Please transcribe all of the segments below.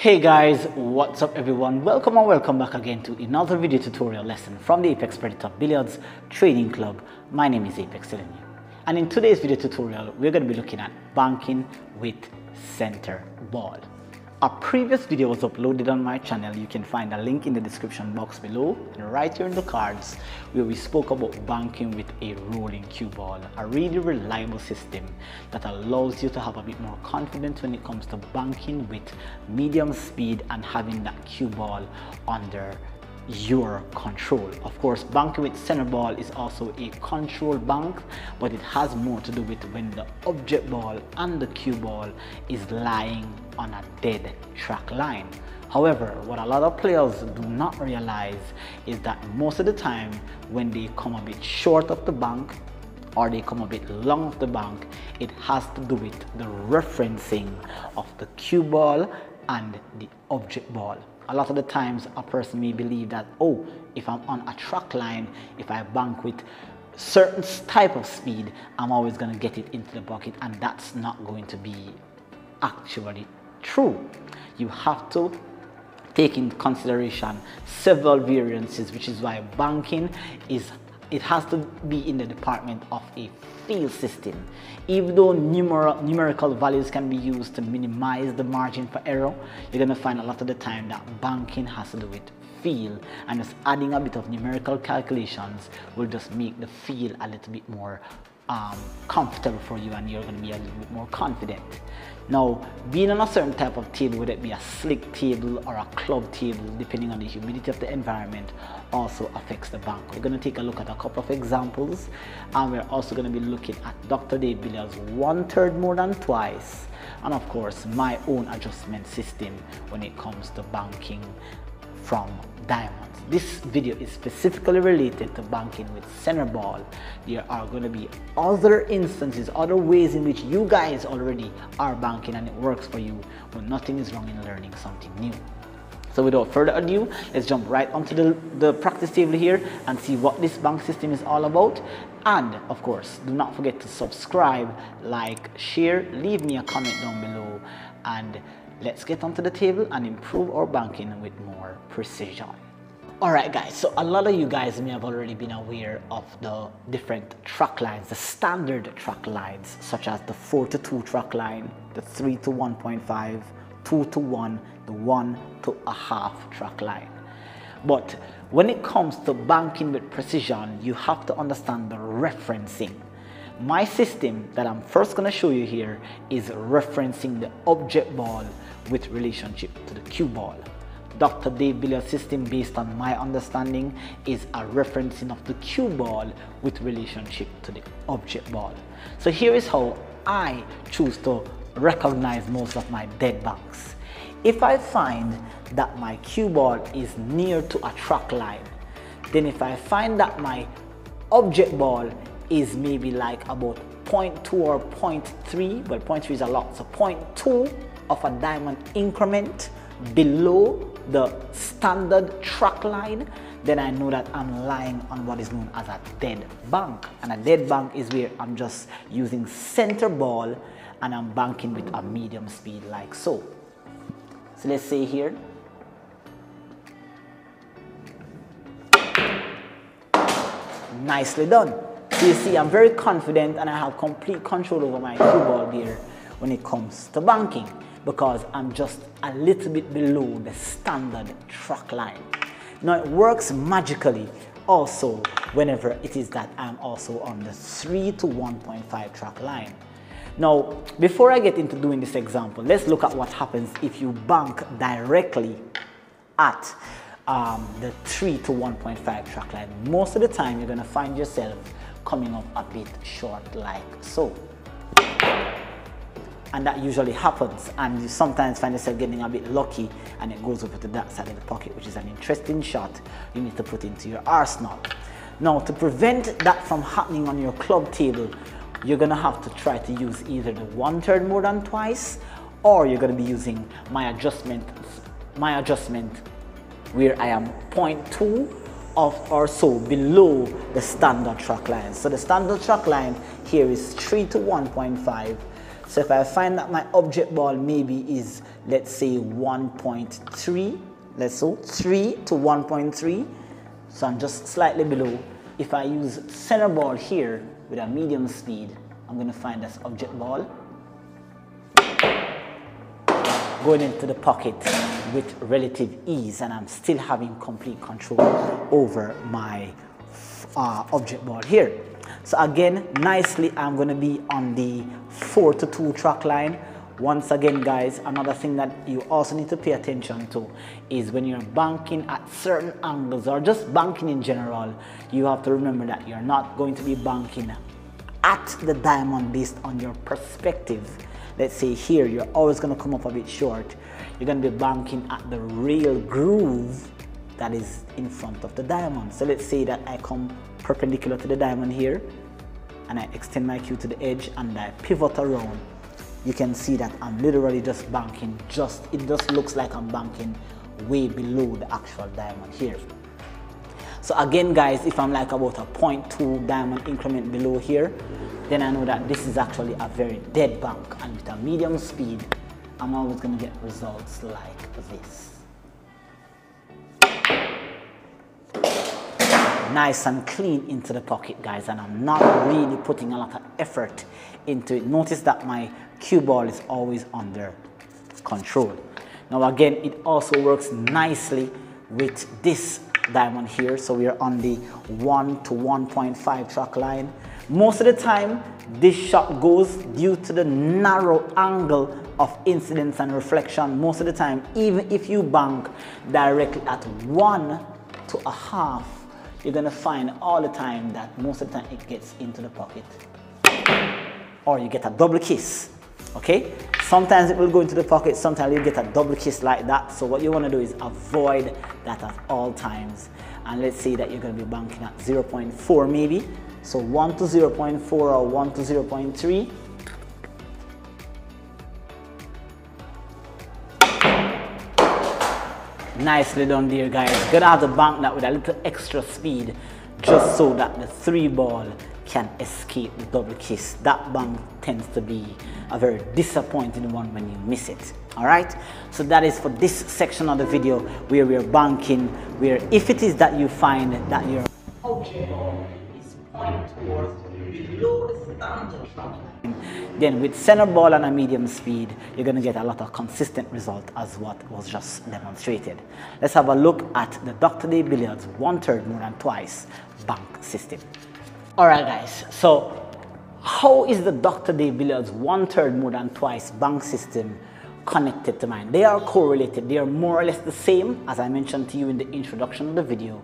Hey guys, what's up everyone? Welcome and welcome back again to another video tutorial lesson from the Apex Predator Billiards Training Club. My name is Apex Telling you. And in today's video tutorial, we're going to be looking at banking with center ball. A previous video was uploaded on my channel. You can find a link in the description box below and right here in the cards where we spoke about banking with a rolling cue ball, a really reliable system that allows you to have a bit more confidence when it comes to banking with medium speed and having that cue ball under your control. Of course, banking with center ball is also a control bank, but it has more to do with when the object ball and the cue ball is lying on a dead track line. However, what a lot of players do not realize is that most of the time when they come a bit short of the bank or they come a bit long of the bank, it has to do with the referencing of the cue ball and the object ball. A lot of the times a person may believe that, oh, if I'm on a track line, if I bank with certain type of speed, I'm always going to get it into the bucket, and that's not going to be actually true. You have to take into consideration several variances, which is why banking has to be in the department of a feel system. Even though numerical values can be used to minimize the margin for error, you're going to find a lot of the time that banking has to do with feel, and just adding a bit of numerical calculations will just make the feel a little bit more comfortable for you, and you're going to be a little bit more confident. Now, being on a certain type of table, whether it be a slick table or a club table, depending on the humidity of the environment, also affects the bank. We're going to take a look at a couple of examples, and we're also going to be looking at Dr. Dave Billiards 1/3 more than twice, and of course my own adjustment system when it comes to banking from diamonds. This video is specifically related to banking with center ball. There are going to be other instances, other ways in which you guys already are banking and it works for you, but nothing is wrong in learning something new. So without further ado, let's jump right onto the practice table here and see what this bank system is all about. And of course, do not forget to subscribe, like, share, leave me a comment down below, and let's get onto the table and improve our banking with more precision. Alright guys, so a lot of you guys may have already been aware of the different track lines, the standard track lines, such as the 4-2 track line, the 3-1.5, 2-1, the 1.5 track line. But when it comes to banking with precision, you have to understand the referencing. My system that I'm first going to show you here is referencing the object ball with relationship to the cue ball. Dr. Dave Billiards system, based on my understanding, is a referencing of the cue ball with relationship to the object ball. So here is how I choose to recognize most of my dead banks. If I find that my cue ball is near to a track line, then if I find that my object ball is maybe like about 0.2 or 0.3, well 0.3 is a lot, so 0.2 of a diamond increment below the standard track line, then I know that I'm lying on what is known as a dead bank. And a dead bank is where I'm just using center ball and I'm banking with a medium speed like so. So let's say here, nicely done. So you see, I'm very confident and I have complete control over my cue ball there when it comes to banking, because I'm just a little bit below the standard track line. Now it works magically also whenever it is that I'm also on the 3-1.5 track line. Now, before I get into doing this example, let's look at what happens if you bank directly at the 3-1.5 track line. Most of the time, you're going to find yourself coming up a bit short like so. And that usually happens, and you sometimes find yourself getting a bit lucky and it goes over to that side of the pocket, which is an interesting shot you need to put into your arsenal. Now, to prevent that from happening on your club table, you're going to have to try to use either the 1/3 more than twice, or you're going to be using my adjustment where I am 0.2 or so below the standard track line. So the standard track line here is 3-1.5. So if I find that my object ball maybe is, let's say 1.3, let's say 3 to 1.3, so I'm just slightly below. If I use center ball here with a medium speed, I'm going to find this object ball going into the pocket with relative ease, and I'm still having complete control over my object ball here. So again, nicely, I'm going to be on the 4 to 2 track line. Once again, guys, another thing that you also need to pay attention to is when you're banking at certain angles or just banking in general, you have to remember that you're not going to be banking at the diamond based on your perspective. Let's say here, you're always going to come up a bit short. You're going to be banking at the rail groove that is in front of the diamond. So let's say that I come perpendicular to the diamond here and I extend my cue to the edge and I pivot around. You can see that I'm literally just banking, it just looks like I'm banking way below the actual diamond here. So again, guys, if I'm like about a 0.2 diamond increment below here, then I know that this is actually a very dead bank, and with a medium speed, I'm always going to get results like this. Nice and clean into the pocket, guys, and I'm not really putting a lot of effort into it. Notice that my cue ball is always under control. Now again, it also works nicely with this diamond here. So we are on the 1 to 1.5 track line. Most of the time, this shot goes due to the narrow angle of incidence and reflection. Most of the time, even if you bank directly at 1 to a half, you're gonna find all the time that most of the time it gets into the pocket. Or you get a double kiss, okay? Sometimes it will go into the pocket, sometimes you get a double kiss like that. So what you wanna do is avoid that at all times. And let's say that you're gonna be banking at 0.4 maybe. So 1 to 0.4 or 1 to 0.3. Nicely done there, guys. Gonna have to bank that with a little extra speed just so that the 3 ball can escape the double kiss. That bank tends to be a very disappointing one when you miss it. Alright, so that is for this section of the video where we're banking, where if it is that you find that your object ball is pointing towards below the standard track line, then with center ball and a medium speed, you're going to get a lot of consistent result as what was just demonstrated. Let's have a look at the Dr. Day Billiards 1/3 more than twice bank system. Alright guys, so how is the Dr. Day Billiards 1/3 more than twice bank system connected to mine? They are correlated. They are more or less the same. As I mentioned to you in the introduction of the video,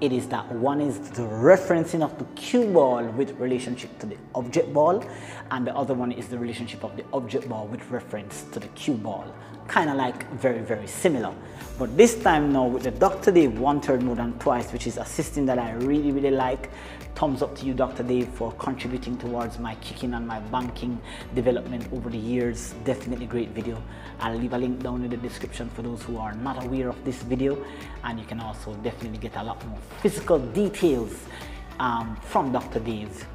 it is that one is the referencing of the cue ball with relationship to the object ball, and the other one is the relationship of the object ball with reference to the cue ball. Kind of like very, very similar. But this time now with the Dr. Dave 1/3 more than twice, which is a system that I really, really like. Thumbs up to you, Dr. Dave, for contributing towards my kicking and my banking development over the years. Definitely great video. I'll leave a link down in the description for those who are not aware of this video, and you can also definitely get a lot more physical details from Dr. Dave.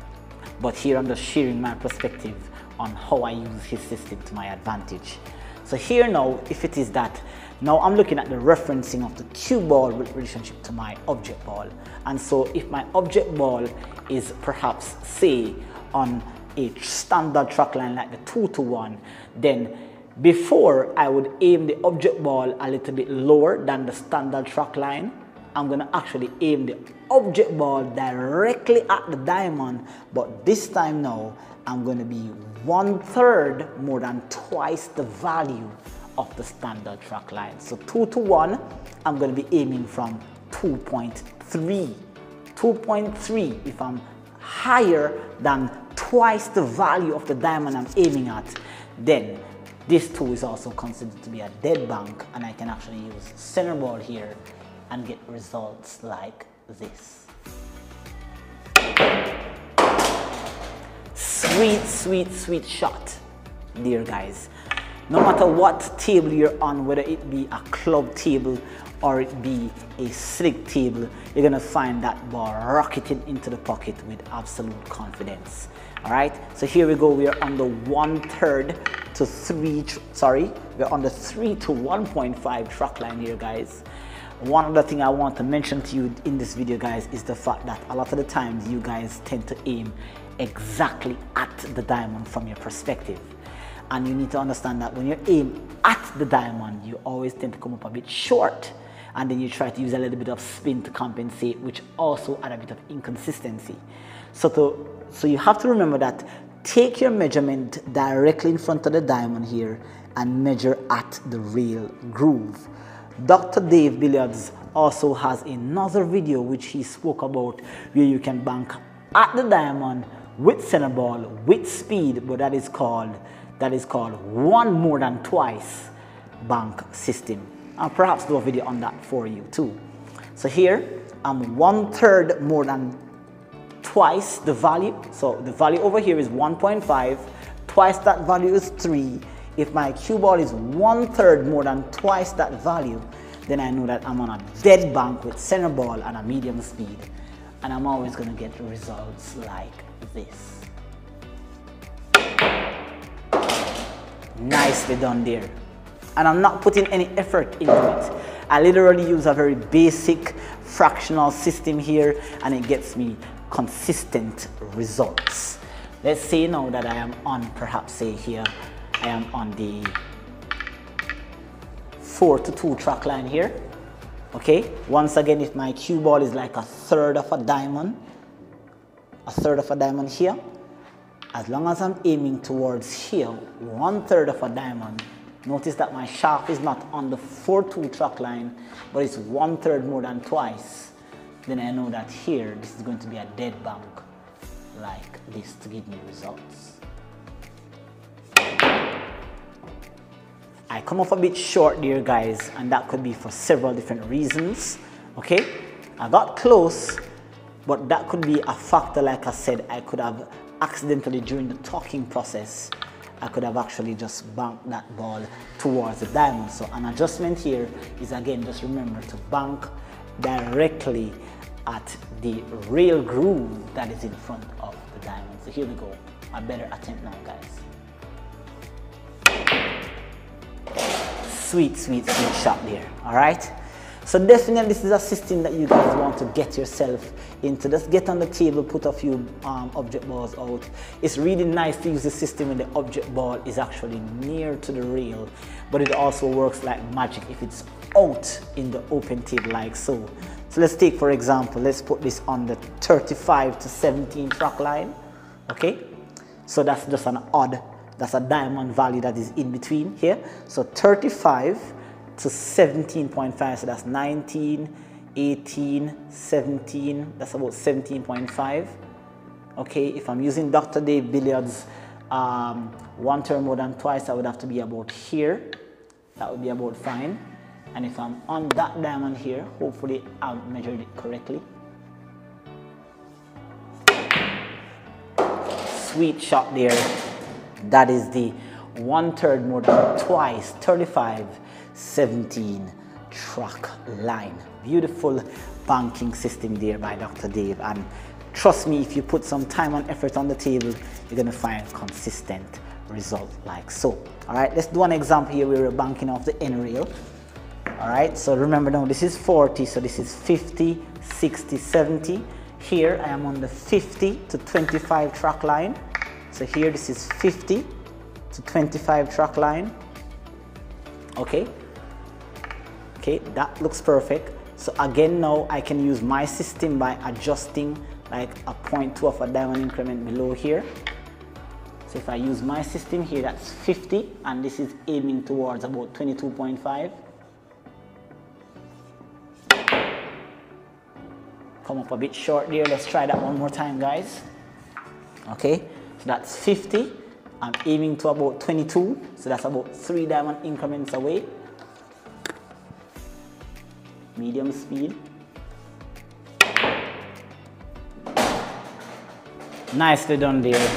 But here I'm just sharing my perspective on how I use his system to my advantage. So here now, if it is that, now I'm looking at the referencing of the cue ball with relationship to my object ball. And so if my object ball is perhaps, say, on a standard track line like the 2-to-1, then before I would aim the object ball a little bit lower than the standard track line, I'm going to actually aim the object ball directly at the diamond, but this time now I'm going to be 1/3 more than twice the value of the standard track line. So 2-to-1, I'm going to be aiming from 2.3. 2.3, if I'm higher than twice the value of the diamond I'm aiming at, then this too is also considered to be a dead bank, and I can actually use center ball here and get results like this. Sweet, sweet, sweet shot, dear guys. No matter what table you're on, whether it be a club table or it be a slick table, you're gonna find that ball rocketing into the pocket with absolute confidence. All right, so here we go. We are on the 1/3 to 3, sorry, we're on the 3 to 1.5 track line here, guys. One other thing I want to mention to you in this video, guys, is the fact that a lot of the times you guys tend to aim exactly at the diamond from your perspective. And you need to understand that when you aim at the diamond, you always tend to come up a bit short. And then you try to use a little bit of spin to compensate, which also add a bit of inconsistency. So you have to remember that take your measurement directly in front of the diamond here and measure at the rail groove. Dr. Dave Billiards also has another video which he spoke about where you can bank at the diamond with center ball, with speed, but that is called one more than twice bank system. I'll perhaps do a video on that for you too. So here I'm 1/3 more than twice the value. So the value over here is 1.5, twice that value is 3. If my cue ball is 1/3 more than twice that value, then I know that I'm on a dead bank with center ball and a medium speed. And I'm always gonna get results like this. Nicely done there. And I'm not putting any effort into it. I literally use a very basic fractional system here and it gets me consistent results. Let's say now that I am on, perhaps say here, I am on the 4 to 2 track line here. Okay, once again, if my cue ball is like 1/3 of a diamond, 1/3 of a diamond here, as long as I'm aiming towards here, 1/3 of a diamond, notice that my shaft is not on the 4-2 track line, but it's 1/3 more than twice. Then I know that here, this is going to be a dead bank like this to give me results. I come off a bit short there, guys, and that could be for several different reasons. Okay, I got close, but that could be a factor. Like I said, I could have accidentally during the talking process, I could have actually just banked that ball towards the diamond. So an adjustment here is, again, just remember to bank directly at the rail groove that is in front of the diamond. So here we go, a better attempt now, guys. Sweet, sweet, sweet shot there. All right, so definitely this is a system that you guys want to get yourself into. Just get on the table, put a few object balls out. It's really nice to use the system when the object ball is actually near to the rail, but it also works like magic if it's out in the open table like so. So let's take, for example, let's put this on the 35 to 17 track line. Okay, so that's just an odd, that's a diamond value that is in between here. So 35 to 17.5, so that's 19, 18, 17, that's about 17.5. Okay, if I'm using Dr. Dave Billiards 1/3 more than twice, I would have to be about here. That would be about fine. And if I'm on that diamond here, hopefully I've measured it correctly. Sweet shot there. That is the 1/3 more than twice, 35, 17 track line. Beautiful banking system there by Dr. Dave. And trust me, if you put some time and effort on the table, you're gonna find consistent result like so. All right, let's do an example here where we're banking off the end rail. All right, so remember now this is 40, so this is 50, 60, 70. Here I am on the 50 to 25 track line. So here this is 50 to 25 track line. Okay, okay, that looks perfect. So again, now I can use my system by adjusting like a 0.2 of a diamond increment below here. So if I use my system here, that's 50, and this is aiming towards about 22.5. Come up a bit short there. Let's try that one more time, guys. Okay, so that's 50. I'm aiming to about 22, so that's about 3 diamond increments away. Medium speed. Nicely done there.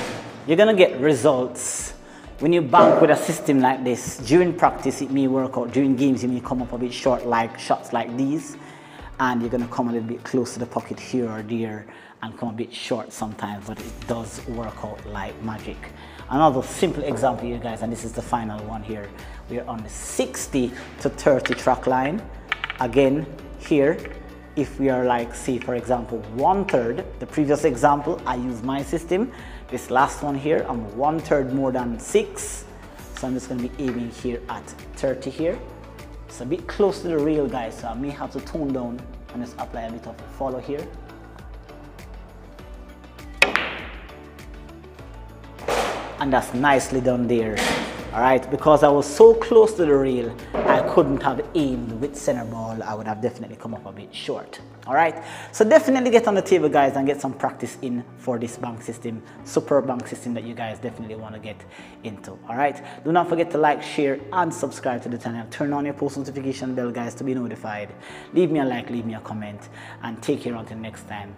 You're gonna get results when you bank with a system like this, during practice it may work out, during games you may come up a bit short, like shots like these, and you're going to come a little bit close to the pocket here or there and come a bit short sometimes, but it does work out like magic. Another simple example here, guys, and this is the final one here. We're on the 60 to 30 track line. Again, here, if we are like, say for example, 1/3, the previous example, I use my system. This last one here, I'm 1/3 more than 6. So I'm just going to be aiming here at 30 here. It's a bit close to the rail, guys, so I may have to tone down and just apply a bit of a follow here. And that's nicely done there. All right, because I was so close to the rail, I couldn't have aimed with center ball. I would have definitely come up a bit short. All right, so definitely get on the table, guys, and get some practice in for this bank system, superb bank system that you guys definitely want to get into. All right, do not forget to like, share, and subscribe to the channel. Turn on your post notification bell, guys, to be notified. Leave me a like, leave me a comment, and take care until next time.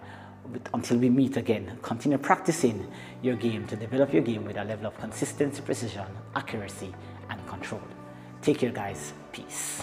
Until we meet again, continue practicing your game to develop your game with a level of consistency, precision, accuracy, and control. Take care, guys. Peace.